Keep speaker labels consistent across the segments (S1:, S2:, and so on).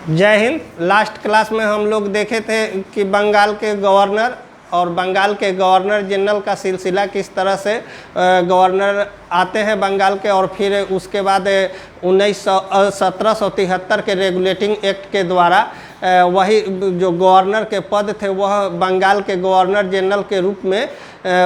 S1: जय Hind. Last class में हम लोग देखे थे कि बंगाल के गवर्नर और बंगाल के गवर्नर जनरल का सिलसिला किस तरह से गवर्नर आते हैं बंगाल के, और फिर उसके बाद 1773 के रेगुलेटिंग एक्ट के द्वारा वही जो गवर्नर के पद थे वह बंगाल के गवर्नर जनरल के रूप में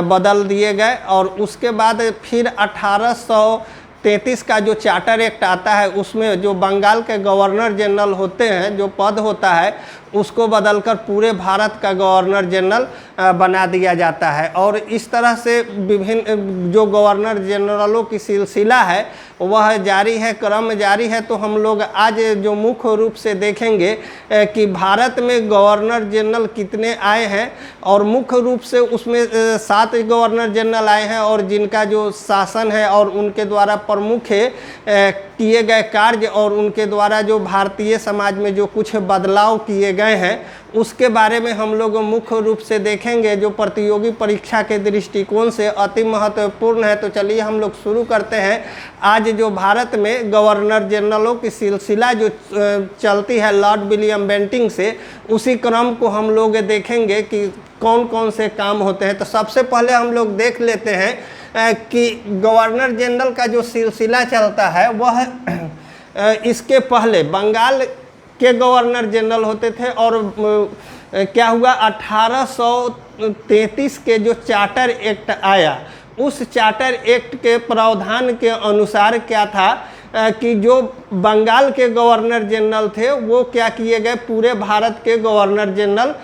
S1: बदल दिए गए। और उसके बाद फिर 1833 का जो चार्टर एक्ट आता है उसमें जो बंगाल के गवर्नर जनरल होते हैं, जो पद होता है उसको बदलकर पूरे भारत का गवर्नर जनरल बना दिया जाता है। और इस तरह से विभिन्न जो गवर्नर जनरलों की सिलसिला है वह जारी है, क्रम जारी है। तो हम लोग आज जो मुख्य रूप से देखेंगे कि भारत में गवर्नर जनरल कितने आए हैं, और मुख्य रूप से उसमें 7 गवर्नर जनरल आए हैं, और जिनका जो शासन है और उनके द्वारा प्रमुख किए गए कार्य और उनके द्वारा जो भारतीय समाज में जो कुछ बदलाव किए गए हैं उसके बारे में हम लोग मुख्य रूप से देखेंगे, जो प्रतियोगी परीक्षा के दृष्टिकोण से अति महत्वपूर्ण है। तो चलिए हम लोग शुरू करते हैं। आज जो भारत में गवर्नर जनरलों की सिलसिला जो चलती है लॉर्ड विलियम बेंटिंक से, उसी क्रम को हम लोग देखेंगे कि कौन कौन से काम होते हैं। तो सबसे पहले हम लोग देख लेते हैं कि गवर्नर जनरल का जो सिलसिला चलता है वह इसके पहले बंगाल के गवर्नर जनरल होते थे। और क्या हुआ, 1833 के जो चार्टर एक्ट आया, उस चार्टर एक्ट के प्रावधान के अनुसार क्या था कि जो बंगाल के गवर्नर जनरल थे वो क्या किए गए, पूरे भारत के गवर्नर जनरल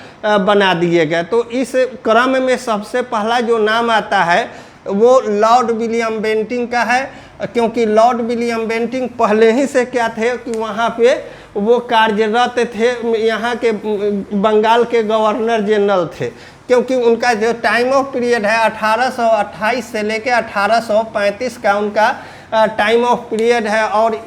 S1: बना दिए गए। तो इस क्रम में सबसे पहला जो नाम आता है वो लॉर्ड विलियम बेंटिंक का है, क्योंकि लॉर्ड विलियम बेंटिंक पहले ही से क्या थे कि वहाँ पे वो कार्यरत थे, यहाँ के बंगाल के गवर्नर जनरल थे। क्योंकि उनका जो टाइम ऑफ पीरियड है 1828 से लेकर 1835 का उनका टाइम ऑफ पीरियड है। और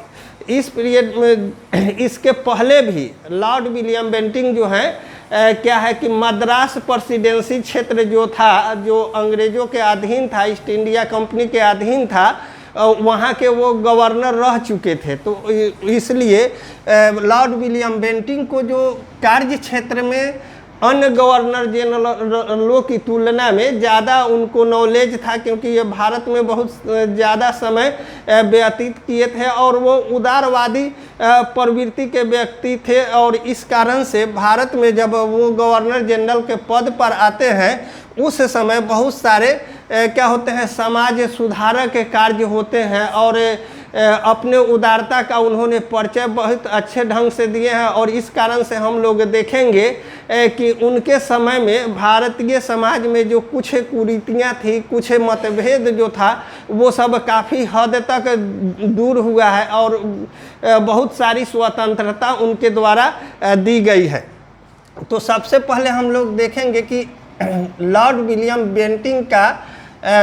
S1: इस पीरियड में इसके पहले भी लॉर्ड विलियम बेंटिंक जो है क्या है कि मद्रास प्रेसिडेंसी क्षेत्र जो था, जो अंग्रेज़ों के अधीन था, ईस्ट इंडिया कंपनी के अधीन था, वहाँ के वो गवर्नर रह चुके थे। तो इसलिए लॉर्ड विलियम बेंटिंक को जो कार्य क्षेत्र में अन्य गवर्नर जनरलों की तुलना में ज़्यादा उनको नॉलेज था, क्योंकि ये भारत में बहुत ज़्यादा समय व्यतीत किए थे और वो उदारवादी प्रवृत्ति के व्यक्ति थे। और इस कारण से भारत में जब वो गवर्नर जनरल के पद पर आते हैं उस समय बहुत सारे क्या होते हैं, समाज सुधारक के कार्य होते हैं, और अपने उदारता का उन्होंने परिचय बहुत अच्छे ढंग से दिए हैं। और इस कारण से हम लोग देखेंगे कि उनके समय में भारतीय समाज में जो कुछ कुरीतियाँ थी, कुछ मतभेद जो था, वो सब काफ़ी हद तक दूर हुआ है और बहुत सारी स्वतंत्रता उनके द्वारा दी गई है। तो सबसे पहले हम लोग देखेंगे कि लॉर्ड विलियम बेंटिंक का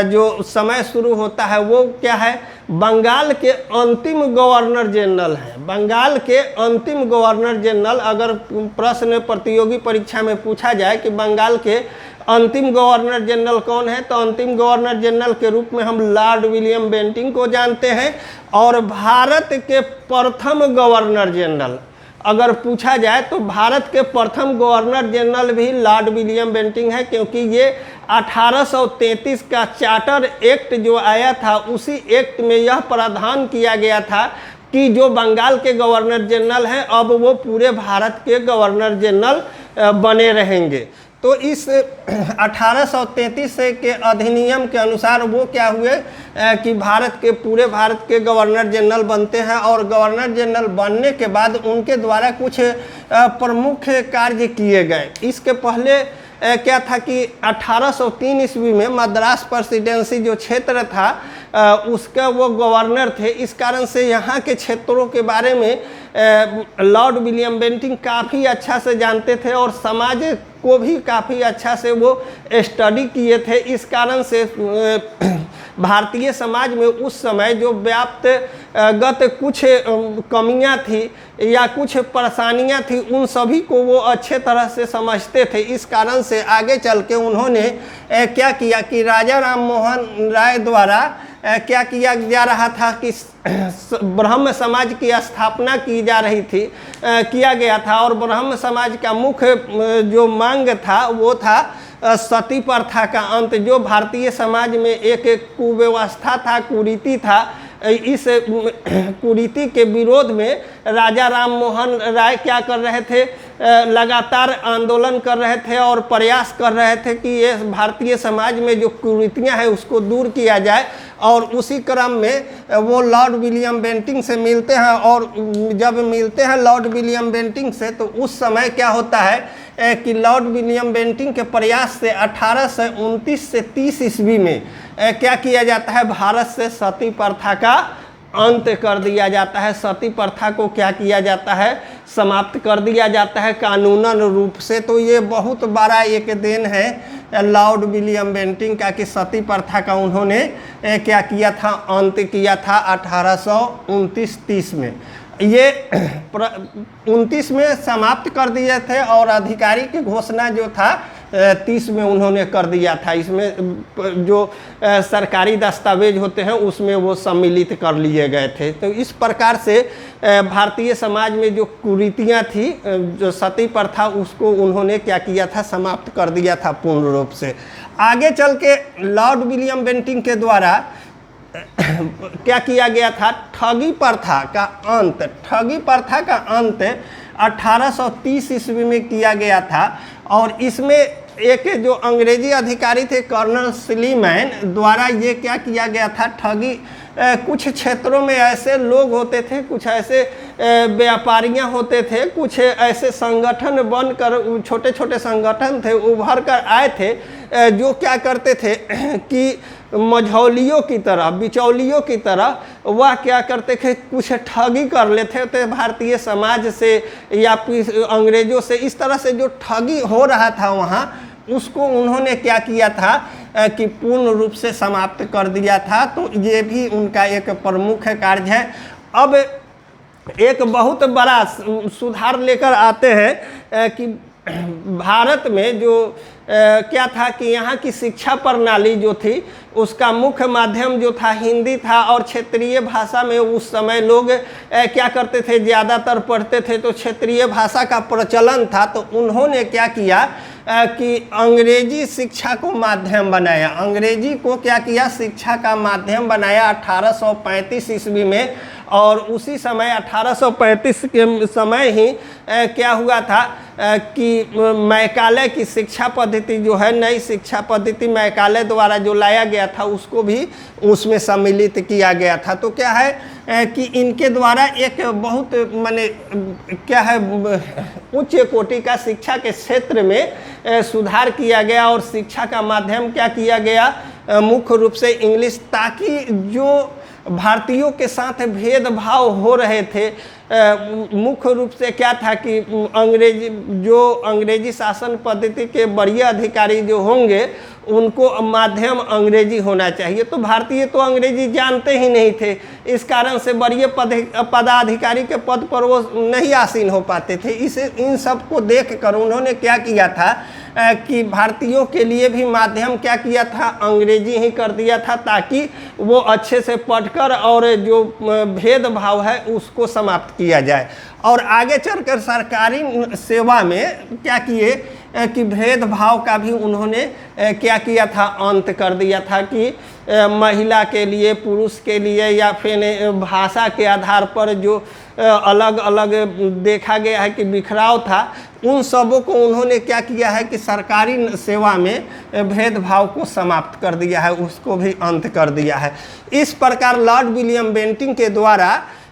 S1: जो समय शुरू होता है वो क्या है, बंगाल के अंतिम गवर्नर जनरल हैं। बंगाल के अंतिम गवर्नर जनरल, अगर प्रश्न प्रतियोगी परीक्षा में पूछा जाए कि बंगाल के अंतिम गवर्नर जनरल कौन है, तो अंतिम गवर्नर जनरल के रूप में हम लॉर्ड विलियम बेंटिंक को जानते हैं। और भारत के प्रथम गवर्नर जनरल अगर पूछा जाए तो भारत के प्रथम गवर्नर जनरल भी लॉर्ड विलियम बेंटिंक है, क्योंकि ये 1833 का चार्टर एक्ट जो आया था उसी एक्ट में यह प्रावधान किया गया था कि जो बंगाल के गवर्नर जनरल हैं अब वो पूरे भारत के गवर्नर जनरल बने रहेंगे। तो इस 1833 के अधिनियम के अनुसार वो क्या हुए कि पूरे भारत के गवर्नर जनरल बनते हैं। और गवर्नर जनरल बनने के बाद उनके द्वारा कुछ प्रमुख कार्य किए गए। इसके पहले क्या था कि 1803 ईस्वी में मद्रास प्रेसिडेंसी जो क्षेत्र था उसका वो गवर्नर थे। इस कारण से यहाँ के क्षेत्रों के बारे में लॉर्ड विलियम बेंटिंक काफ़ी अच्छा से जानते थे और समाज को भी काफ़ी अच्छा से वो स्टडी किए थे। इस कारण से भारतीय समाज में उस समय जो व्याप्त गत कुछ कमियां थी या कुछ परेशानियां थी उन सभी को वो अच्छे तरह से समझते थे। इस कारण से आगे चल के उन्होंने क्या किया कि राजा राम मोहन राय द्वारा क्या किया जा रहा था कि ब्रह्म समाज की स्थापना की जा रही थी, किया गया था। और ब्रह्म समाज का मुख्य जो मांग था वो था सती प्रथा का अंत। जो भारतीय समाज में एक कुव्यवस्था था, कुरीति था, इस कुरीति के विरोध में राजा राम मोहन राय क्या कर रहे थे, लगातार आंदोलन कर रहे थे और प्रयास कर रहे थे कि ये भारतीय समाज में जो कुरीतियां हैं उसको दूर किया जाए। और उसी क्रम में वो लॉर्ड विलियम बेंटिंक से मिलते हैं, और जब मिलते हैं लॉर्ड विलियम बेंटिंक से तो उस समय क्या होता है कि लॉर्ड विलियम बेंटिंक के प्रयास से 1829 से 30 ईस्वी में क्या किया जाता है, भारत से सती प्रथा का अंत कर दिया जाता है। सती प्रथा को क्या किया जाता है, समाप्त कर दिया जाता है कानूनन रूप से। तो ये बहुत बड़ा एक देन है लॉर्ड विलियम बेंटिंक का कि सती प्रथा का उन्होंने क्या किया था, अंत किया था 1829-30 में। ये 29 में समाप्त कर दिए थे और आधिकारिक घोषणा जो था 30 में उन्होंने कर दिया था। इसमें जो सरकारी दस्तावेज होते हैं उसमें वो सम्मिलित कर लिए गए थे। तो इस प्रकार से भारतीय समाज में जो कुरीतियाँ थी, जो सती प्रथा, उसको उन्होंने क्या किया था, समाप्त कर दिया था पूर्ण रूप से। आगे चल के लॉर्ड विलियम बेंटिंक के द्वारा क्या किया गया था, ठगी प्रथा का अंत। ठगी प्रथा का अंत 1830 ईस्वी में किया गया था। और इसमें एक जो अंग्रेजी अधिकारी थे कर्नल स्लीमैन द्वारा ये क्या किया गया था, ठगी कुछ क्षेत्रों में ऐसे लोग होते थे, कुछ ऐसे व्यापारियां होते थे, कुछ ऐसे संगठन बनकर, छोटे छोटे संगठन थे, उभर कर आए थे, जो क्या करते थे कि मझौलियों की तरह, बिचौलियों की तरह वह क्या करते थे, कुछ ठगी कर लेते थे भारतीय समाज से या फिर अंग्रेजों से। इस तरह से जो ठगी हो रहा था वहाँ, उसको उन्होंने क्या किया था कि पूर्ण रूप से समाप्त कर दिया था। तो ये भी उनका एक प्रमुख कार्य है। अब एक बहुत बड़ा सुधार लेकर आते हैं कि भारत में जो क्या था कि यहाँ की शिक्षा प्रणाली जो थी उसका मुख्य माध्यम जो था हिंदी था। और क्षेत्रीय भाषा में उस समय लोग क्या करते थे, ज़्यादातर पढ़ते थे, तो क्षेत्रीय भाषा का प्रचलन था। तो उन्होंने क्या किया कि अंग्रेजी शिक्षा को माध्यम बनाया। अंग्रेजी को क्या किया, शिक्षा का माध्यम बनाया 1835 ईस्वी में। और उसी समय 1835 के समय ही क्या हुआ था कि मैकाले की शिक्षा पद्धति जो है, नई शिक्षा पद्धति मैकाले द्वारा जो लाया गया था, उसको भी उसमें सम्मिलित किया गया था। तो क्या है कि इनके द्वारा एक बहुत माने क्या है, उच्च कोटि का शिक्षा के क्षेत्र में सुधार किया गया। और शिक्षा का माध्यम क्या किया गया, मुख्य रूप से इंग्लिश, ताकि जो भारतीयों के साथ भेदभाव हो रहे थे, मुख्य रूप से क्या था कि अंग्रेजी शासन पद्धति के वरीय अधिकारी जो होंगे उनको माध्यम अंग्रेजी होना चाहिए। तो भारतीय तो अंग्रेजी जानते ही नहीं थे, इस कारण से वरीय पदाधिकारी के पद पर वो नहीं आसीन हो पाते थे। इन सब को देख कर उन्होंने क्या किया था कि भारतीयों के लिए भी माध्यम क्या किया था, अंग्रेजी ही कर दिया था, ताकि वो अच्छे से पढ़कर और जो भेदभाव है उसको समाप्त किया जाए। और आगे चलकर सरकारी सेवा में क्या किए कि भेदभाव का भी उन्होंने क्या किया था, अंत कर दिया था कि महिला के लिए, पुरुष के लिए या फिर भाषा के आधार पर जो अलग अलग देखा गया है कि बिखराव था, उन सबों को उन्होंने क्या किया है कि सरकारी सेवा में भेदभाव को समाप्त कर दिया है, उसको भी अंत कर दिया है। इस प्रकार लॉर्ड विलियम बेंटिंक के द्वारा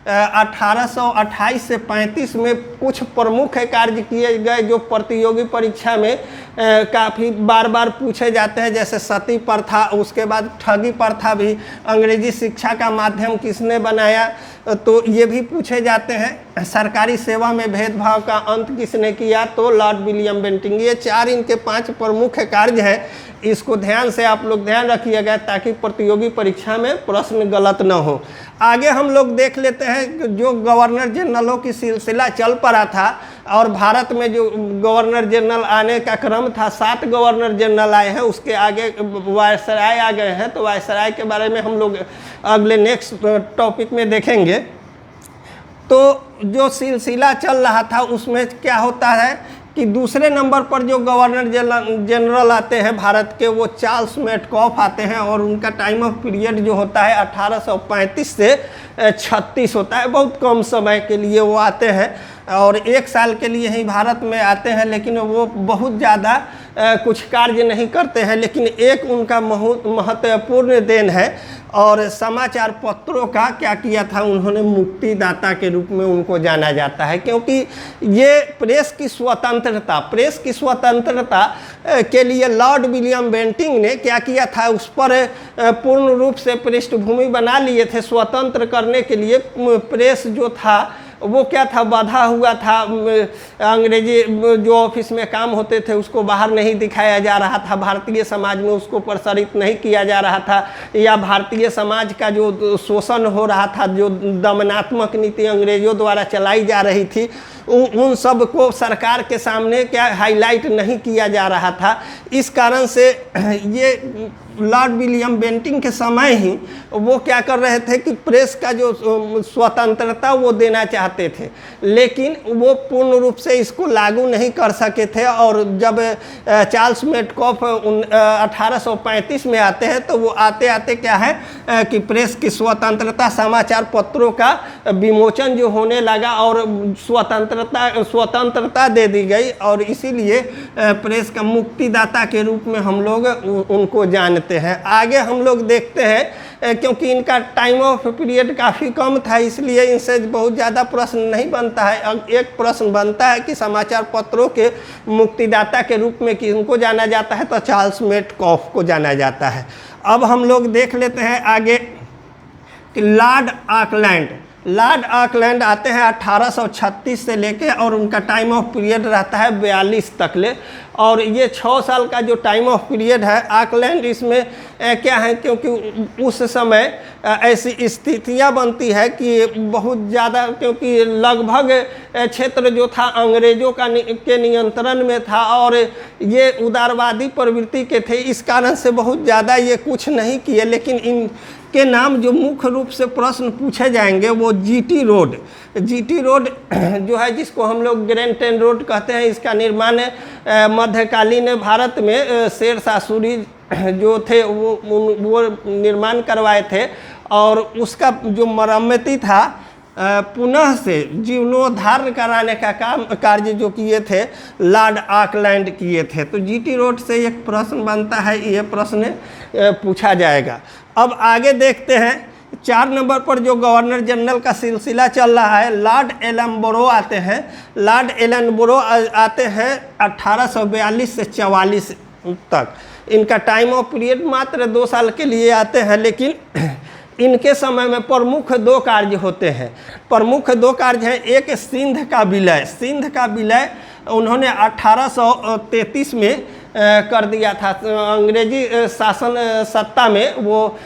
S1: 1828 से 35 में कुछ प्रमुख कार्य किए गए जो प्रतियोगी परीक्षा में काफ़ी बार बार पूछे जाते हैं, जैसे सती प्रथा, उसके बाद ठगी प्रथा भी, अंग्रेजी शिक्षा का माध्यम किसने बनाया, तो ये भी पूछे जाते हैं। सरकारी सेवा में भेदभाव का अंत किसने किया, तो लॉर्ड विलियम बेंटिंक। ये चार इनके 5 प्रमुख कार्य हैं। इसको ध्यान से आप लोग ध्यान रखिएगा ताकि प्रतियोगी परीक्षा में प्रश्न गलत न हो। आगे हम लोग देख लेते हैं जो गवर्नर जनरलों की सिलसिला चल पड़ा था और भारत में जो गवर्नर जनरल आने का क्रम था, 7 गवर्नर जनरल आए हैं, उसके आगे वायसराय आ गए हैं। तो वायसराय के बारे में हम लोग अगले नेक्स्ट टॉपिक में देखेंगे। तो जो सिलसिला चल रहा था उसमें क्या होता है कि दूसरे नंबर पर जो गवर्नर जनरल आते हैं भारत के, वो चार्ल्स मेटकॉफ आते हैं और उनका टाइम ऑफ पीरियड जो होता है 1835 से 36 होता है। बहुत कम समय के लिए वो आते हैं और 1 साल के लिए ही भारत में आते हैं, लेकिन वो बहुत ज़्यादा कुछ कार्य नहीं करते हैं। लेकिन एक उनका महत्वपूर्ण देन है और समाचार पत्रों का क्या किया था, उन्होंने मुक्तिदाता के रूप में उनको जाना जाता है, क्योंकि ये प्रेस की स्वतंत्रता के लिए लॉर्ड विलियम बेंटिंग ने क्या किया था, उस पर पूर्ण रूप से पृष्ठभूमि बना लिए थे। स्वतंत्र करने के लिए प्रेस जो था वो क्या था, बाधा हुआ था। अंग्रेजी जो ऑफिस में काम होते थे उसको बाहर नहीं दिखाया जा रहा था, भारतीय समाज में उसको प्रसारित नहीं किया जा रहा था, या भारतीय समाज का जो शोषण हो रहा था, जो दमनात्मक नीति अंग्रेजों द्वारा चलाई जा रही थी, उन सब को सरकार के सामने क्या हाईलाइट नहीं किया जा रहा था। इस कारण से ये लॉर्ड विलियम बेंटिंग के समय ही वो क्या कर रहे थे कि प्रेस का जो स्वतंत्रता वो देना चाहते थे, लेकिन वो पूर्ण रूप से इसको लागू नहीं कर सके थे। और जब चार्ल्स मेटकॉफ 1835 में आते हैं तो वो आते आते क्या है कि प्रेस की स्वतंत्रता, समाचार पत्रों का विमोचन जो होने लगा और स्वतंत्रता दे दी गई, और इसीलिए प्रेस का मुक्तिदाता के रूप में हम लोग उनको जानते हैं। आगे हम लोग देखते हैं, क्योंकि इनका टाइम ऑफ पीरियड काफ़ी कम था, इसलिए इनसे बहुत ज़्यादा प्रश्न नहीं बनता है। अब एक प्रश्न बनता है कि समाचार पत्रों के मुक्तिदाता के रूप में किनको जाना जाता है, तो चार्ल्स मेटकॉफ को जाना जाता है। अब हम लोग देख लेते हैं आगे कि लॉर्ड ऑकलैंड आते हैं 1836 से लेके, और उनका टाइम ऑफ पीरियड रहता है 42 तक ले। और ये 6 साल का जो टाइम ऑफ पीरियड है ऑकलैंड, इसमें क्या है, क्योंकि उस समय ऐसी स्थितियां बनती है कि बहुत ज़्यादा, क्योंकि लगभग क्षेत्र जो था अंग्रेज़ों के नियंत्रण में था और ये उदारवादी प्रवृत्ति के थे, इस कारण से बहुत ज़्यादा ये कुछ नहीं किए। लेकिन इन के नाम जो मुख्य रूप से प्रश्न पूछे जाएंगे वो जीटी रोड जो है, जिसको हम लोग ग्रैंड ट्रंक रोड कहते हैं, इसका निर्माण मध्यकालीन भारत में शेरशाह सूरी जो थे वो निर्माण करवाए थे, और उसका जो मरम्मती था पुनः से जीर्णोद्धार कराने का कार्य जो किए थे लॉर्ड ऑकलैंड किए थे। तो जीटी रोड से एक प्रश्न बनता है, ये प्रश्न पूछा जाएगा। अब आगे देखते हैं 4 नंबर पर जो गवर्नर जनरल का सिलसिला चल रहा है, लॉर्ड एलनबरो आते हैं। लॉर्ड एलनबरो आते हैं 1842 से 44 तक। इनका टाइम ऑफ पीरियड मात्र 2 साल के लिए आते हैं, लेकिन इनके समय में प्रमुख 2 कार्य होते हैं। प्रमुख 2 कार्य हैं, एक सिंध का विलय उन्होंने 1833 में कर दिया था। अंग्रेजी शासन सत्ता में वो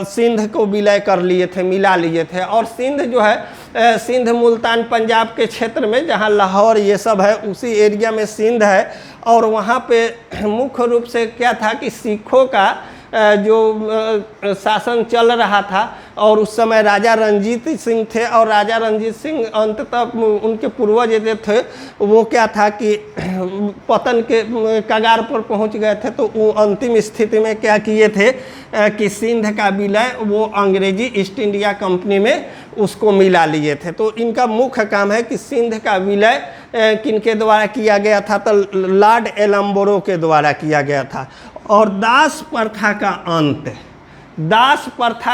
S1: सिंध को विलय कर लिए थे, मिला लिए थे। और सिंध जो है, सिंध मुल्तान पंजाब के क्षेत्र में, जहाँ लाहौर ये सब है, उसी एरिया में सिंध है। और वहाँ पे मुख्य रूप से क्या था कि सिखों का जो शासन चल रहा था, और उस समय राजा रणजीत सिंह थे। और राजा रणजीत सिंह अंततः उनके पूर्वज जो थे वो क्या था कि पतन के कगार पर पहुंच गए थे। तो वो अंतिम स्थिति में क्या किए थे कि सिंध का विलय वो अंग्रेजी ईस्ट इंडिया कंपनी में उसको मिला लिए थे। तो इनका मुख्य काम है कि सिंध का विलय किनके द्वारा किया गया था, तो लॉर्ड एलनबरो के द्वारा किया गया था। और दास प्रथा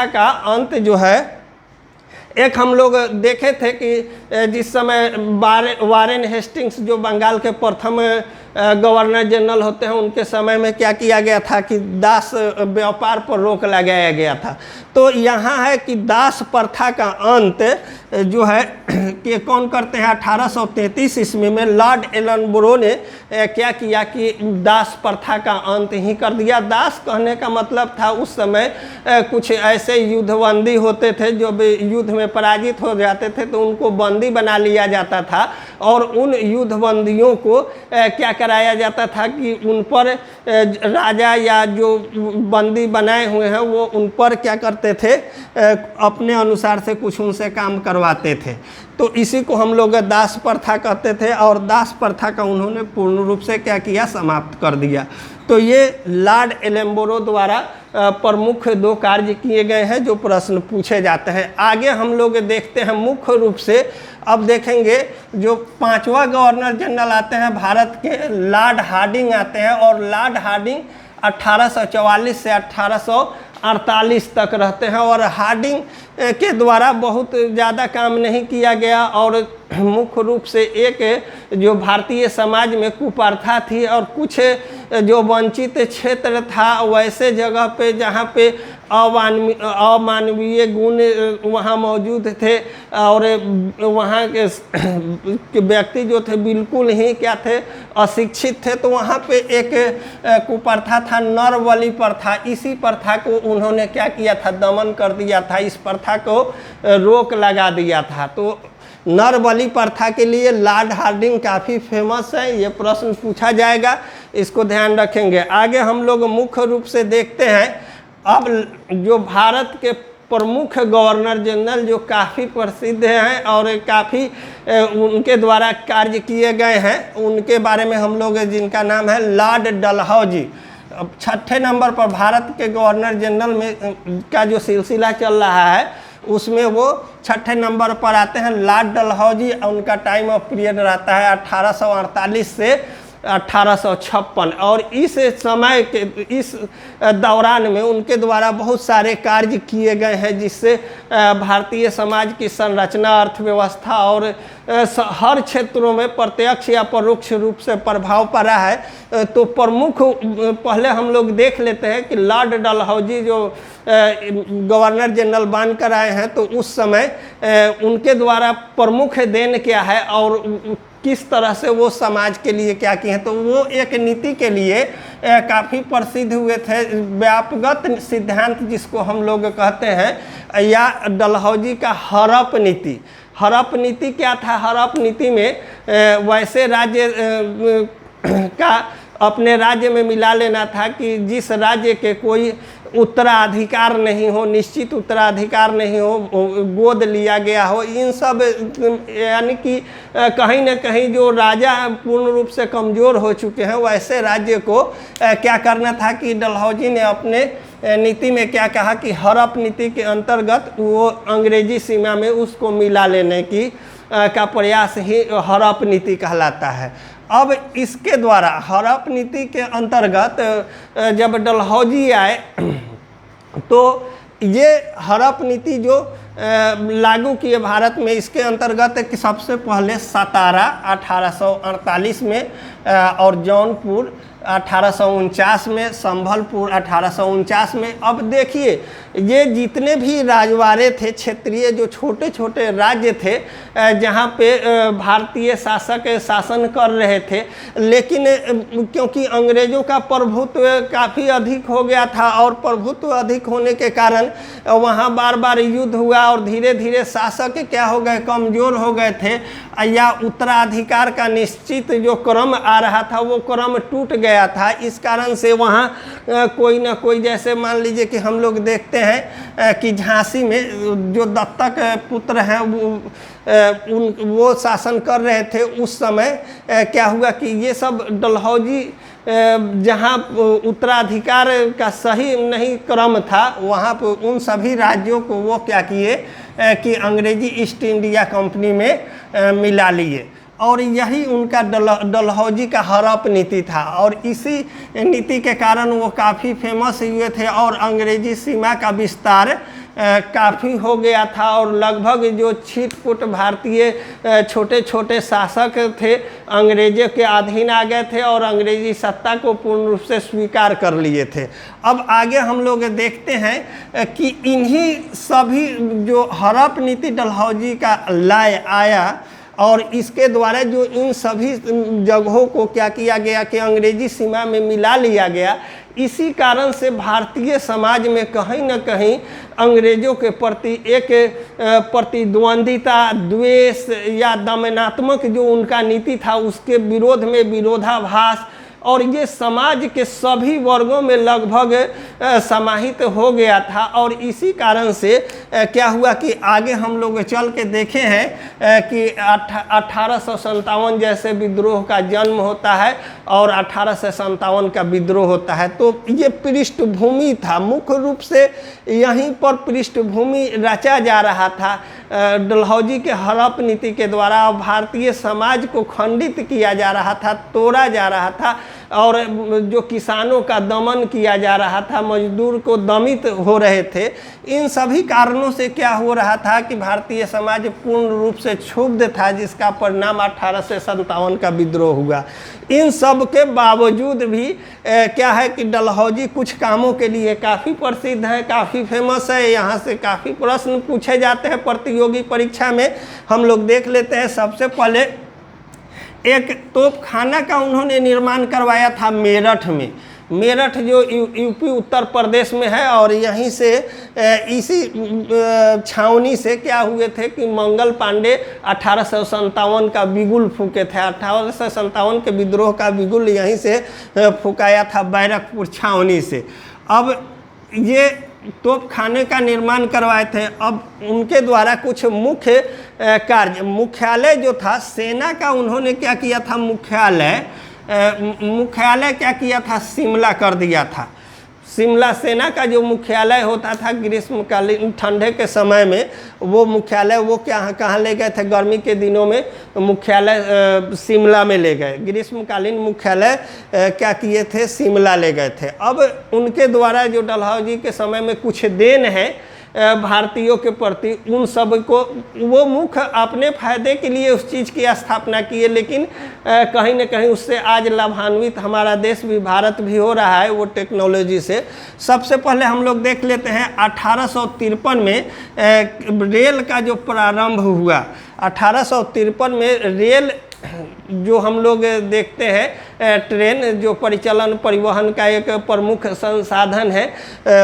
S1: का अंत जो है, एक हम लोग देखे थे कि जिस समय वारेन हेस्टिंग्स जो बंगाल के प्रथम गवर्नर जनरल होते हैं, उनके समय में क्या किया गया था कि दास व्यापार पर रोक लगाया गया था। तो यहाँ है कि दास प्रथा का अंत जो है कि कौन करते हैं, 1833 ईस्वी में लॉर्ड एलनबरो ने क्या किया कि दास प्रथा का अंत ही कर दिया। दास कहने का मतलब था उस समय कुछ ऐसे युद्धबंदी होते थे जो युद्ध में पराजित हो जाते थे, तो उनको बंदी बना लिया जाता था और उन युद्धबंदियों को क्या कराया जाता था कि उन पर राजा या जो बंदी बनाए हुए हैं वो उन पर क्या करते थे, अपने अनुसार से कुछ उनसे काम करवाते थे। तो इसी को हम लोग दास प्रथा कहते थे और दास प्रथा का उन्होंने पूर्ण रूप से क्या किया, समाप्त कर दिया। तो ये लॉर्ड एलेम्बरो द्वारा प्रमुख 2 कार्य किए गए हैं जो प्रश्न पूछे जाते हैं। आगे हम लोग देखते हैं मुख्य रूप से, अब देखेंगे जो 5वां गवर्नर जनरल आते हैं भारत के, लॉर्ड हार्डिंग आते हैं और लॉर्ड हार्डिंग 1844 से 1848 तक रहते हैं। और हार्डिंग के द्वारा बहुत ज़्यादा काम नहीं किया गया और मुख्य रूप से एक जो भारतीय समाज में कुप्रथा थी और कुछ जो वंचित क्षेत्र था वैसे जगह पे जहाँ पे अमानवीय गुण वहाँ मौजूद थे और वहाँ के व्यक्ति जो थे बिल्कुल ही क्या थे, अशिक्षित थे। तो वहाँ पे एक कुप्रथा था नर बलि प्रथा। इसी प्रथा को उन्होंने क्या किया था, दमन कर दिया था, इस प्रथा को रोक लगा दिया था। तो नर बलि प्रथा के लिए लॉर्ड हार्डिंग काफ़ी फेमस है, ये प्रश्न पूछा जाएगा, इसको ध्यान रखेंगे। आगे हम लोग मुख्य रूप से देखते हैं अब जो भारत के प्रमुख गवर्नर जनरल जो काफ़ी प्रसिद्ध हैं और काफ़ी उनके द्वारा कार्य किए गए हैं, उनके बारे में हम लोग, जिनका नाम है लॉर्ड डलहौजी। अब 6ठे नंबर पर भारत के गवर्नर जनरल में का जो सिलसिला चल रहा है उसमें वो 6ठे नंबर पर आते हैं लॉर्ड डलहौजी। उनका टाइम ऑफ पीरियड रहता है 1848 से 1856 और इस समय के इस दौरान में उनके द्वारा बहुत सारे कार्य किए गए हैं जिससे भारतीय समाज की संरचना, अर्थव्यवस्था और हर क्षेत्रों में प्रत्यक्ष या परोक्ष रूप से प्रभाव पड़ा है। तो प्रमुख पहले हम लोग देख लेते हैं कि लॉर्ड डलहौजी जो गवर्नर जनरल बनकर आए हैं तो उस समय उनके द्वारा प्रमुख देन क्या है और किस तरह से वो समाज के लिए क्या किए हैं। तो वो एक नीति के लिए काफ़ी प्रसिद्ध हुए थे, व्यापक सिद्धांत जिसको हम लोग कहते हैं, या डलहौजी का हड़प नीति। हड़प नीति क्या था? हड़प नीति में वैसे राज्य का अपने राज्य में मिला लेना था कि जिस राज्य के कोई उत्तराधिकार नहीं हो, निश्चित उत्तराधिकार नहीं हो, गोद लिया गया हो, इन सब यानी कि कहीं ना कहीं जो राजा पूर्ण रूप से कमज़ोर हो चुके हैं वैसे राज्य को क्या करना था कि डलहौजी ने अपने नीति में क्या कहा कि हड़प नीति के अंतर्गत वो अंग्रेजी सीमा में उसको मिला लेने की का प्रयास ही हड़प नीति कहलाता है। अब इसके द्वारा हड़प नीति के अंतर्गत जब डलहौजी आए तो ये हड़प नीति जो लागू किए भारत में, इसके अंतर्गत सबसे पहले सतारा 1848 में और जौनपुर 1849 में, संभलपुर 1849 में। अब देखिए ये जितने भी राजवाड़े थे, क्षेत्रीय जो छोटे छोटे राज्य थे जहाँ पे भारतीय शासक शासन कर रहे थे, लेकिन क्योंकि अंग्रेज़ों का प्रभुत्व काफ़ी अधिक हो गया था और प्रभुत्व अधिक होने के कारण वहाँ बार बार युद्ध हुआ और धीरे धीरे शासक क्या हो गए, कमज़ोर हो गए थे, या उत्तराधिकार का निश्चित जो क्रम आ रहा था वो क्रम टूट गया था। इस कारण से वहाँ कोई ना कोई, जैसे मान लीजिए कि हम लोग देखते हैं कि झांसी में जो दत्तक पुत्र हैं वो शासन कर रहे थे। उस समय क्या हुआ कि ये सब डलहौजी जहाँ उत्तराधिकार का सही नहीं क्रम था वहाँ पर उन सभी राज्यों को वो क्या किए कि अंग्रेजी ईस्ट इंडिया कंपनी में मिला लिए और यही उनका डलहौजी का हड़प नीति था। और इसी नीति के कारण वो काफ़ी फेमस हुए थे और अंग्रेजी सीमा का विस्तार काफ़ी हो गया था और लगभग जो छिटपुट भारतीय छोटे छोटे शासक थे अंग्रेजों के अधीन आ गए थे और अंग्रेजी सत्ता को पूर्ण रूप से स्वीकार कर लिए थे। अब आगे हम लोग देखते हैं कि इन्हीं सभी जो हड़प नीति डलहौजी का लाए आया और इसके द्वारा जो इन सभी जगहों को क्या किया गया कि अंग्रेजी सीमा में मिला लिया गया, इसी कारण से भारतीय समाज में कहीं न कहीं अंग्रेज़ों के प्रति एक प्रतिद्वंदिता, द्वेष या दमनात्मक जो उनका नीति था उसके विरोध में विरोधाभास, और ये समाज के सभी वर्गों में लगभग समाहित हो गया था। और इसी कारण से क्या हुआ कि आगे हम लोग चल के देखे हैं कि 1857 जैसे विद्रोह का जन्म होता है और 1857 का विद्रोह होता है। तो ये पृष्ठभूमि था, मुख्य रूप से यहीं पर पृष्ठभूमि रचा जा रहा था। डलहौजी के हड़प नीति के द्वारा भारतीय समाज को खंडित किया जा रहा था, तोड़ा जा रहा था, और जो किसानों का दमन किया जा रहा था, मजदूर को दमित हो रहे थे। इन सभी कारणों से क्या हो रहा था कि भारतीय समाज पूर्ण रूप से क्षुब्ध था, जिसका परिणाम 1857 का विद्रोह हुआ। इन सब के बावजूद भी क्या है कि डलहौजी कुछ कामों के लिए काफ़ी प्रसिद्ध है, काफ़ी फेमस है। यहाँ से काफ़ी प्रश्न पूछे जाते हैं प्रतियोगी परीक्षा में। हम लोग देख लेते हैं। सबसे पहले एक तोपखाना का उन्होंने निर्माण करवाया था मेरठ में। मेरठ जो यूपी उत्तर प्रदेश में है, और यहीं से इसी छावनी से क्या हुए थे कि मंगल पांडे 1857 का बिगुल फूके थे। 1857 के विद्रोह का बिगुल यहीं से फूकाया था, बैरकपुर छावनी से। अब ये तोपखाने का निर्माण करवाए थे। अब उनके द्वारा कुछ मुख्य कार्य, मुख्यालय जो था सेना का, उन्होंने क्या किया था, मुख्यालय क्या किया था, शिमला कर दिया था। शिमला सेना का जो मुख्यालय होता था ग्रीष्मकालीन ठंडे के समय में, वो मुख्यालय वो कहाँ ले गए थे, गर्मी के दिनों में मुख्यालय शिमला में ले गए। ग्रीष्मकालीन मुख्यालय क्या किए थे, शिमला ले गए थे। अब उनके द्वारा जो डलहौजी के समय में कुछ देन है भारतीयों के प्रति, उन सब को वो मुख्य अपने फायदे के लिए उस चीज़ की स्थापना किए, लेकिन कहीं न कहीं उससे आज लाभान्वित हमारा देश भी, भारत भी हो रहा है वो टेक्नोलॉजी से। सबसे पहले हम लोग देख लेते हैं 1853 में रेल का जो प्रारंभ हुआ। 1853 में रेल जो हम लोग देखते हैं ट्रेन जो परिवहन का एक प्रमुख संसाधन है,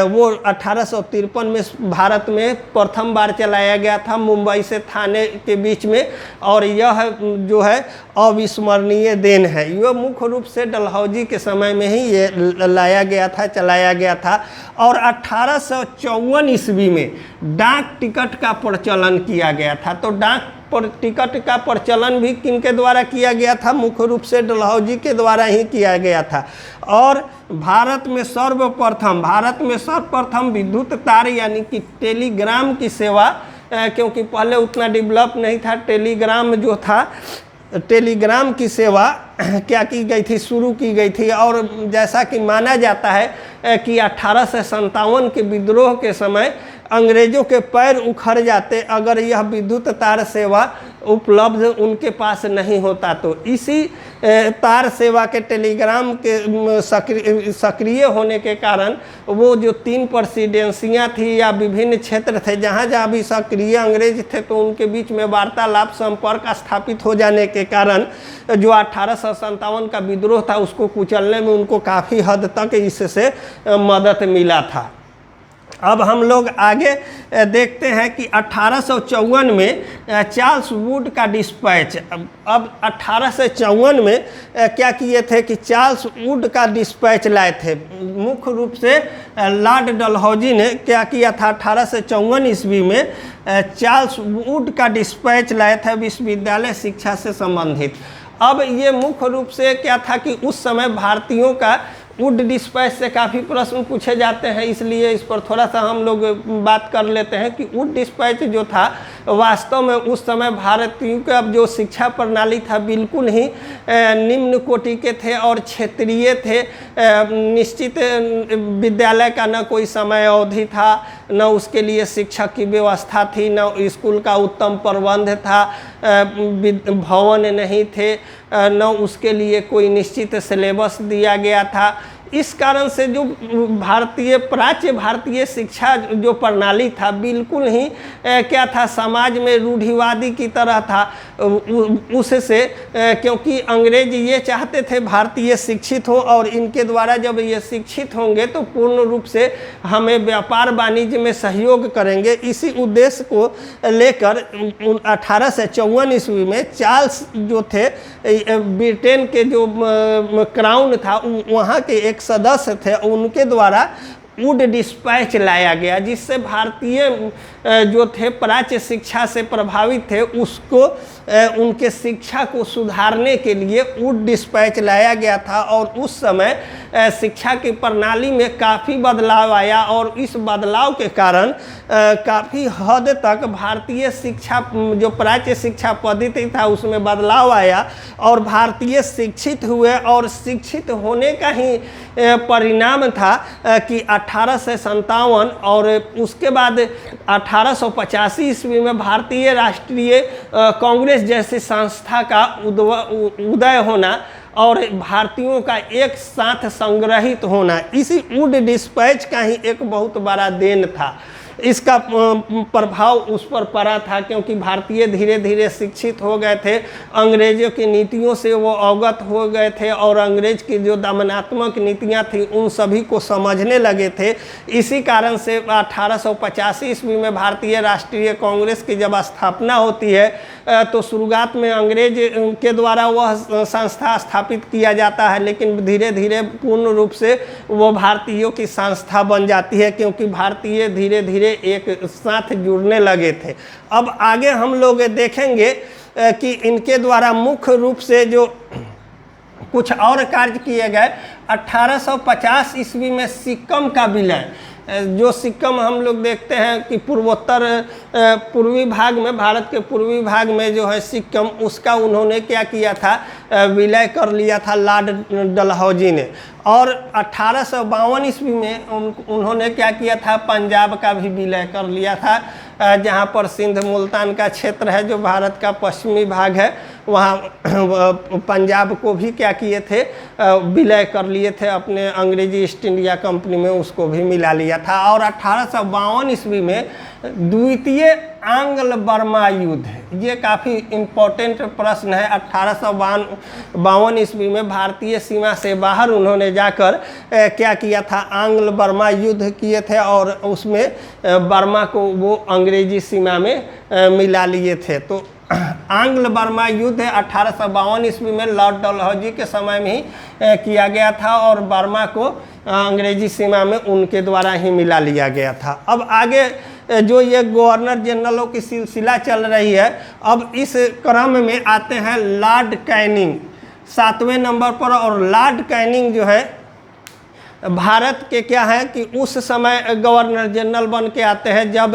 S1: वो 1853 में भारत में प्रथम बार चलाया गया था, मुंबई से थाने के बीच में। और यह जो है अविस्मरणीय देन है। यह मुख्य रूप से डलहौजी के समय में ही ये लाया गया था, चलाया गया था। और 1854 ईस्वी में डाक टिकट का प्रचलन किया गया था। तो डाक टिकट का प्रचलन भी किनके द्वारा किया गया था, मुख्य रूप से डलहौजी के द्वारा ही किया गया था। और भारत में सर्वप्रथम विद्युत तार यानी कि टेलीग्राम की सेवा, क्योंकि पहले उतना डेवलप नहीं था, टेलीग्राम जो था, टेलीग्राम की सेवा क्या की गई थी, शुरू की गई थी। और जैसा कि माना जाता है कि 1857 के विद्रोह के समय अंग्रेज़ों के पैर उखड़ जाते अगर यह विद्युत तार सेवा उपलब्ध उनके पास नहीं होता। तो इसी तार सेवा के, टेलीग्राम के सक्रिय होने के कारण वो जो 3 प्रेसिडेंसियाँ थी या विभिन्न क्षेत्र थे जहाँ जहाँ भी सक्रिय अंग्रेज थे, तो उनके बीच में वार्तालाप संपर्क स्थापित हो जाने के कारण जो 1857 का विद्रोह था उसको कुचलने में उनको काफ़ी हद तक इससे मदद मिला था। अब हम लोग आगे देखते हैं कि 1854 में चार्ल्स वुड का डिस्पैच। अब 1854 में क्या किए थे कि चार्ल्स वुड का डिस्पैच लाए थे। मुख्य रूप से लॉर्ड डलहौजी ने क्या किया था, 1854 ईस्वी में चार्ल्स वुड का डिस्पैच लाए थे विश्वविद्यालय शिक्षा से संबंधित। अब ये मुख्य रूप से क्या था कि उस समय भारतीयों का वुड डिस्पैच से काफ़ी प्रश्न पूछे जाते हैं, इसलिए इस पर थोड़ा सा हम लोग बात कर लेते हैं कि वुड डिस्पैच जो था वास्तव में उस समय भारतीयों का जो शिक्षा प्रणाली था बिल्कुल ही निम्न कोटि के थे और क्षेत्रीय थे। निश्चित विद्यालय का न कोई समय अवधि था, न उसके लिए शिक्षक की व्यवस्था थी, न स्कूल का उत्तम प्रबंध था, भवन नहीं थे, न उसके लिए कोई निश्चित सिलेबस दिया गया था। इस कारण से जो भारतीय प्राच्य भारतीय शिक्षा जो प्रणाली था बिल्कुल ही क्या था, समाज में रूढ़िवादी की तरह था। उससे क्योंकि अंग्रेज ये चाहते थे भारतीय शिक्षित हो, और इनके द्वारा जब ये शिक्षित होंगे तो पूर्ण रूप से हमें व्यापार वाणिज्य में सहयोग करेंगे। इसी उद्देश्य को लेकर 1854 ईस्वी में चार्ल्स जो थे ब्रिटेन के जो क्राउन था वहाँ के एक सदस्य थे, उनके द्वारा वुड डिस्पैच लाया गया, जिससे भारतीय जो थे प्राच्य शिक्षा से प्रभावित थे उसको उनके शिक्षा को सुधारने के लिए वुड डिस्पैच लाया गया था। और उस समय शिक्षा की प्रणाली में काफ़ी बदलाव आया, और इस बदलाव के कारण काफ़ी हद तक भारतीय शिक्षा जो प्राच्य शिक्षा पद्धति था उसमें बदलाव आया, और भारतीय शिक्षित हुए। और शिक्षित होने का ही परिणाम था कि 1857 और उसके बाद 1885 ईस्वी में भारतीय राष्ट्रीय कांग्रेस जैसी संस्था का उदय होना और भारतीयों का एक साथ संग्रहित होना, इसी वुड डिस्पैच का ही एक बहुत बड़ा देन था। इसका प्रभाव उस पर पड़ा था, क्योंकि भारतीय धीरे धीरे शिक्षित हो गए थे, अंग्रेजों की नीतियों से वो अवगत हो गए थे, और अंग्रेज की जो दमनात्मक नीतियां थी उन सभी को समझने लगे थे। इसी कारण से 1885 ईस्वी में भारतीय राष्ट्रीय कांग्रेस की जब स्थापना होती है तो शुरुआत में अंग्रेज के द्वारा वह संस्था स्थापित किया जाता है, लेकिन धीरे धीरे पूर्ण रूप से वो भारतीयों की संस्था बन जाती है, क्योंकि भारतीय धीरे धीरे एक साथ जुड़ने लगे थे। अब आगे हम लोग देखेंगे कि इनके द्वारा मुख्य रूप से जो कुछ और कार्य किए गए। 1850 ईस्वी में सिक्किम का विलय, जो सिक्किम हम लोग देखते हैं कि पूर्वोत्तर पूर्वी भाग में, भारत के पूर्वी भाग में जो है सिक्किम, उसका उन्होंने क्या किया था, विलय कर लिया था लॉर्ड डलहौजी ने। और 1852 ईस्वी में उन्होंने क्या किया था, पंजाब का भी विलय कर लिया था, जहाँ पर सिंध मुल्तान का क्षेत्र है जो भारत का पश्चिमी भाग है, वहाँ पंजाब को भी क्या किए थे, विलय कर लिए थे अपने अंग्रेजी ईस्ट इंडिया कंपनी में, उसको भी मिला लिया था। और 1852 ईस्वी में द्वितीय आंग्ल बर्मा युद्ध, ये काफ़ी इम्पोर्टेंट प्रश्न है। 1852 ईस्वी में भारतीय सीमा से बाहर उन्होंने जाकर क्या किया था, आंग्ल बर्मा युद्ध किए थे, और उसमें बर्मा को वो अंग्रेजी सीमा में मिला लिए थे। तो आंग्ल बर्मा युद्ध 1852 ईस्वी में लॉर्ड डलहौजी के समय में ही किया गया था, और बर्मा को अंग्रेजी सीमा में उनके द्वारा ही मिला लिया गया था। अब आगे जो ये गवर्नर जनरलों की सिलसिला चल रही है, अब इस क्रम में आते हैं लॉर्ड कैनिंग 7वें नंबर पर। और लॉर्ड कैनिंग जो है भारत के क्या है कि उस समय गवर्नर जनरल बन के आते हैं, जब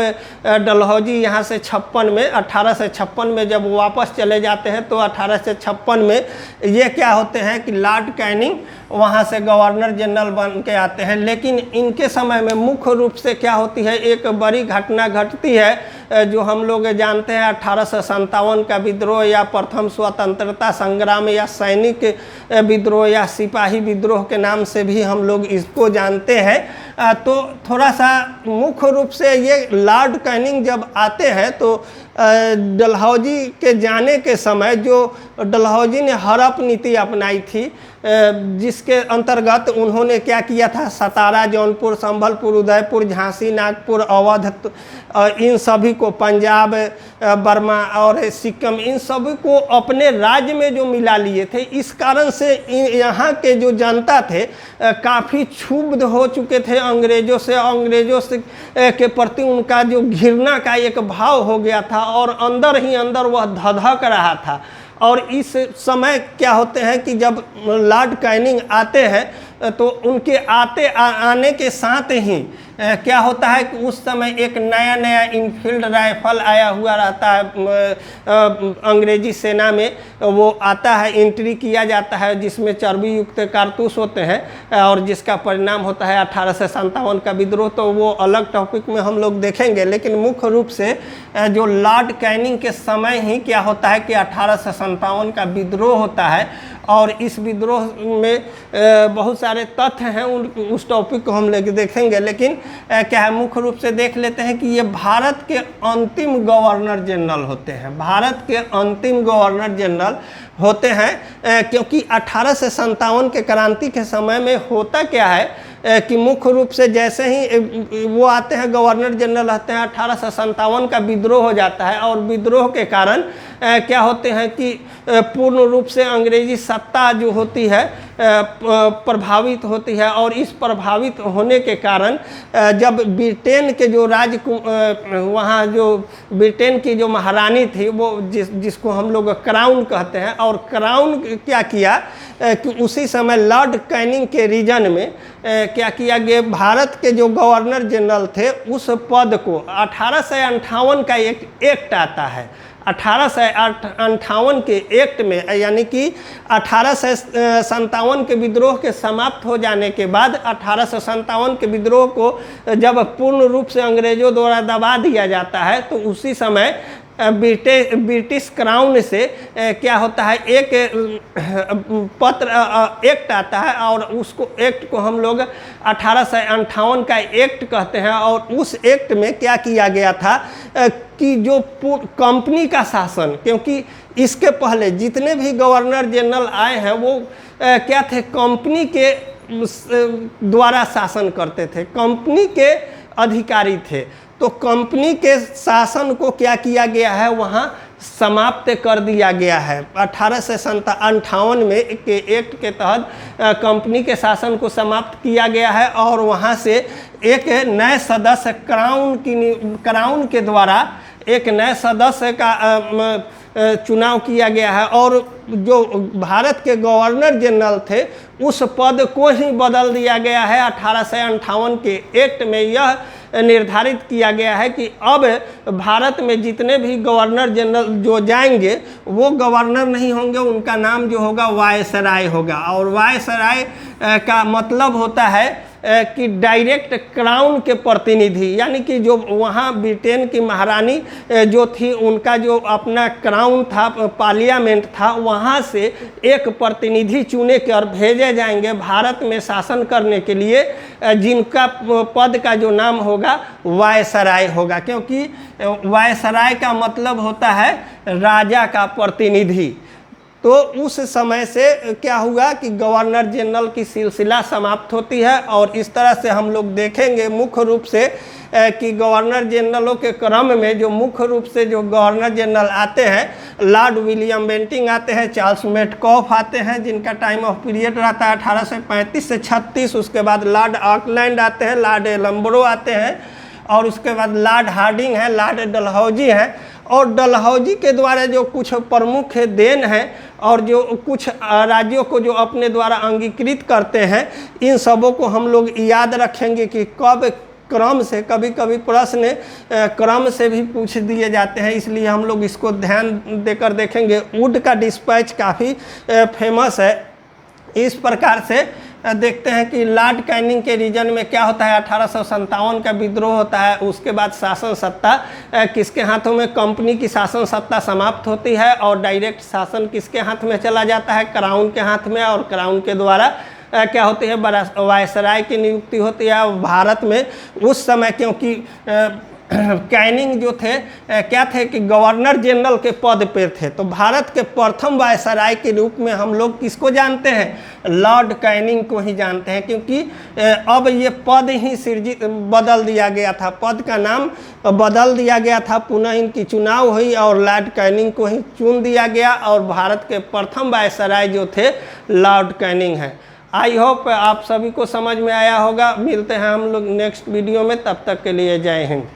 S1: डलहौजी यहाँ से 1856 में जब वापस चले जाते हैं, तो 1856 में ये क्या होते हैं कि लॉर्ड कैनिंग वहाँ से गवर्नर जनरल बन के आते हैं। लेकिन इनके समय में मुख्य रूप से क्या होती है, एक बड़ी घटना घटती है जो हम लोग जानते हैं, 1857 का विद्रोह, या प्रथम स्वतंत्रता संग्राम, या सैनिक विद्रोह, या सिपाही विद्रोह के नाम से भी हम लोग इसको जानते हैं। तो थोड़ा सा मुख्य रूप से ये लॉर्ड कैनिंग जब आते हैं तो डलहौजी के जाने के समय जो डलहौजी ने हड़प नीति अपनाई थी, जिसके अंतर्गत उन्होंने क्या किया था, सतारा, जौनपुर, संभलपुर, उदयपुर, झांसी, नागपुर, अवध, इन सभी को, पंजाब, बर्मा और सिक्किम, इन सभी को अपने राज्य में जो मिला लिए थे। इस कारण से यहाँ के जो जनता थे काफ़ी क्षुब्ध हो चुके थे अंग्रेज़ों से, अंग्रेज़ों से के प्रति उनका जो घृणा का एक भाव हो गया था, और अंदर ही अंदर वह धधक रहा था। और इस समय क्या होते हैं कि जब लॉर्ड कैनिंग आते हैं तो उनके आने के साथ ही क्या होता है कि उस समय एक नया इनफील्ड राइफल आया हुआ रहता है अंग्रेजी सेना में, वो आता है, एंट्री किया जाता है, जिसमें चर्बी युक्त कारतूस होते हैं, और जिसका परिणाम होता है 1857 का विद्रोह। तो वो अलग टॉपिक में हम लोग देखेंगे, लेकिन मुख्य रूप से जो लॉर्ड कैनिंग के समय ही क्या होता है कि 1857 का विद्रोह होता है, और इस विद्रोह में बहुत सारे तथ्य हैं उस टॉपिक को हम लेके देखेंगे, लेकिन क्या है मुख्य रूप से देख लेते हैं कि ये भारत के अंतिम गवर्नर जनरल होते हैं, भारत के अंतिम गवर्नर जनरल होते हैं। क्योंकि 1857 के क्रांति के समय में होता क्या है कि मुख्य रूप से जैसे ही वो आते हैं गवर्नर जनरल रहते हैं, 1857 का विद्रोह हो जाता है और विद्रोह के कारण क्या होते हैं कि पूर्ण रूप से अंग्रेजी सत्ता जो होती है प्रभावित होती है। और इस प्रभावित होने के कारण जब ब्रिटेन के जो वहाँ जो ब्रिटेन की जो महारानी थी वो जिसको हम लोग क्राउन कहते हैं, और क्राउन क्या किया कि उसी समय लॉर्ड कैनिंग के रीजन में क्या किया गया, भारत के जो गवर्नर जनरल थे उस पद को 1858 का एक एक्ट आता है, 1858 के एक्ट में, यानी कि 1857 के विद्रोह के समाप्त हो जाने के बाद 1857 के विद्रोह को जब पूर्ण रूप से अंग्रेजों द्वारा दबा दिया जाता है तो उसी समय ब्रिटिश क्राउन से क्या होता है एक एक्ट आता है, और उसको एक्ट को हम लोग 1858 का एक्ट कहते हैं। और उस एक्ट में क्या किया गया था कि जो कंपनी का शासन, क्योंकि इसके पहले जितने भी गवर्नर जनरल आए हैं वो क्या थे, कंपनी के द्वारा शासन करते थे, कंपनी के अधिकारी थे। तो कंपनी के शासन को क्या किया गया है, वहाँ समाप्त कर दिया गया है। 1858 में के एक्ट के तहत कंपनी के शासन को समाप्त किया गया है, और वहाँ से एक नए सदस्य क्राउन के द्वारा एक नए सदस्य का चुनाव किया गया है। और जो भारत के गवर्नर जनरल थे उस पद को ही बदल दिया गया है। 1858 के एक्ट में यह निर्धारित किया गया है कि अब भारत में जितने भी गवर्नर जनरल जो जाएंगे वो गवर्नर नहीं होंगे, उनका नाम जो होगा वायसराय होगा। और वायसराय का मतलब होता है कि डायरेक्ट क्राउन के प्रतिनिधि, यानी कि जो वहाँ ब्रिटेन की महारानी जो थी उनका जो अपना क्राउन था, पार्लियामेंट था, वहाँ से एक प्रतिनिधि चुने कर भेजे जाएंगे भारत में शासन करने के लिए, जिनका पद का जो नाम होगा वायसराय होगा। क्योंकि वायसराय का मतलब होता है राजा का प्रतिनिधि। तो उस समय से क्या हुआ कि गवर्नर जनरल की सिलसिला समाप्त होती है। और इस तरह से हम लोग देखेंगे मुख्य रूप से कि गवर्नर जनरलों के क्रम में जो मुख्य रूप से जो गवर्नर जनरल आते हैं, लॉर्ड विलियम बेंटिंग आते हैं, चार्ल्स मेटकॉफ आते हैं जिनका टाइम ऑफ पीरियड रहता है 1835 से 36। उसके बाद लॉर्ड ऑकलैंड आते हैं, लॉर्ड एलम्बरो आते हैं, और उसके बाद लॉर्ड हार्डिंग है, लॉर्ड डलहौजी है। और डलहौजी के द्वारा जो कुछ प्रमुख देन हैं और जो कुछ राज्यों को जो अपने द्वारा अंगीकृत करते हैं, इन सबों को हम लोग याद रखेंगे कि कब क्रम से, कभी कभी प्रश्न क्रम से भी पूछ दिए जाते हैं, इसलिए हम लोग इसको ध्यान देकर देखेंगे। वुड का डिस्पैच काफ़ी फेमस है। इस प्रकार से देखते हैं कि लॉर्ड कैनिंग के रीजन में क्या होता है, 1857 का विद्रोह होता है। उसके बाद शासन सत्ता किसके हाथों में, कंपनी की शासन सत्ता समाप्त होती है और डायरेक्ट शासन किसके हाथ में चला जाता है, क्राउन के हाथ में। और क्राउन के द्वारा क्या होती है, वायसराय की नियुक्ति होती है भारत में। उस समय क्योंकि कैनिंग जो थे क्या थे कि गवर्नर जनरल के पद पर थे, तो भारत के प्रथम वायसराय के रूप में हम लोग किसको जानते हैं, लॉर्ड कैनिंग को ही जानते हैं। क्योंकि अब ये पद ही सृजित बदल दिया गया था, पद का नाम बदल दिया गया था, पुनः इनकी चुनाव हुई और लॉर्ड कैनिंग को ही चुन दिया गया। और भारत के प्रथम वायसराय जो थे लॉर्ड कैनिंग हैं। आई होप आप सभी को समझ में आया होगा। मिलते हैं हम लोग नेक्स्ट वीडियो में, तब तक के लिए जय हिंद।